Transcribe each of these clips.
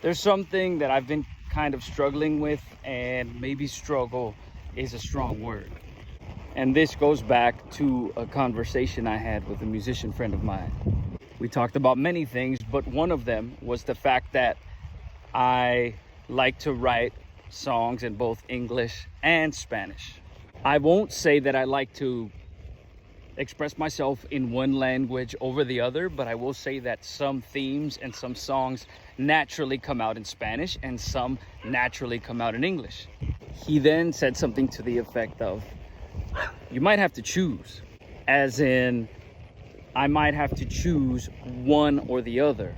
There's something that I've been kind of struggling with, and maybe struggle is a strong word. And this goes back to a conversation I had with a musician friend of mine. We talked about many things, but one of them was the fact that I like to write songs in both English and Spanish. I won't say that I like to express myself in one language over the other, but I will say that some themes and some songs naturally come out in Spanish and some naturally come out in English. He then said something to the effect of, you might have to choose, as in, I might have to choose one or the other.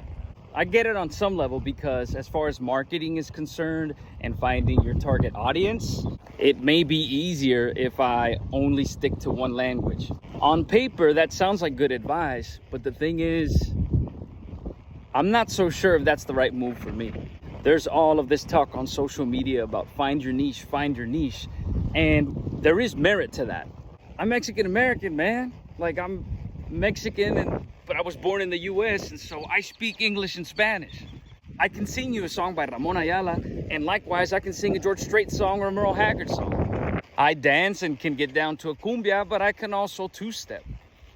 I get it on some level because as far as marketing is concerned and finding your target audience, it may be easier if I only stick to one language. On paper, that sounds like good advice, but the thing is, I'm not so sure if that's the right move for me. There's all of this talk on social media about find your niche, and there is merit to that. I'm Mexican American, man. Like, I'm Mexican, but I was born in the US, and so I speak English and Spanish. I can sing you a song by Ramon Ayala, and likewise I can sing a George Strait song or a Merle Haggard song. I dance and can get down to a cumbia, but I can also two-step.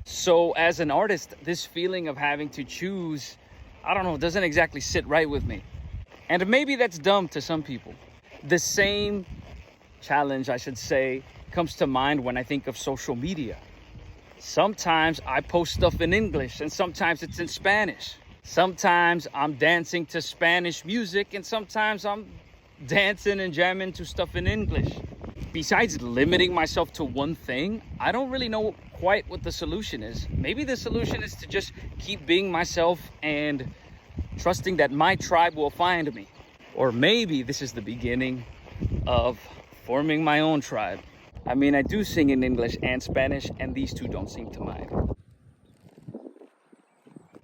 So as an artist, this feeling of having to choose, I don't know, doesn't exactly sit right with me. And maybe that's dumb to some people. The same challenge, I should say, comes to mind when I think of social media. Sometimes I post stuff in English and sometimes it's in Spanish. Sometimes I'm dancing to Spanish music and sometimes I'm dancing and jamming to stuff in English. Besides limiting myself to one thing, I don't really know quite what the solution is. Maybe the solution is to just keep being myself and trusting that my tribe will find me. Or maybe this is the beginning of forming my own tribe. I mean, I do sing in English and Spanish, and these two don't seem to mind.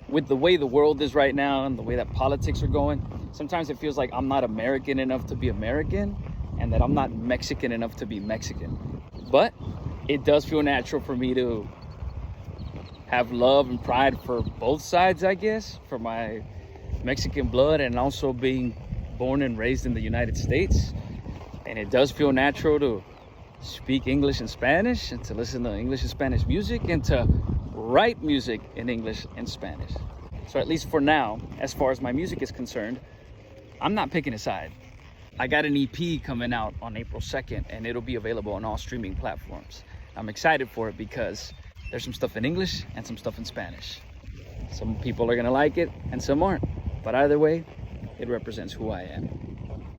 With the way the world is right now and the way that politics are going, sometimes it feels like I'm not American enough to be American and that I'm not Mexican enough to be Mexican. But it does feel natural for me to have love and pride for both sides, I guess, for my Mexican blood and also being born and raised in the United States. And it does feel natural to speak English and Spanish and to listen to English and Spanish music and to write music in English and Spanish. So at least for now, as far as my music is concerned, I'm not picking a side. I got an EP coming out on April 2nd and it'll be available on all streaming platforms. I'm excited for it because there's some stuff in English and some stuff in Spanish. Some people are gonna like it and some aren't. But either way, it represents who I am.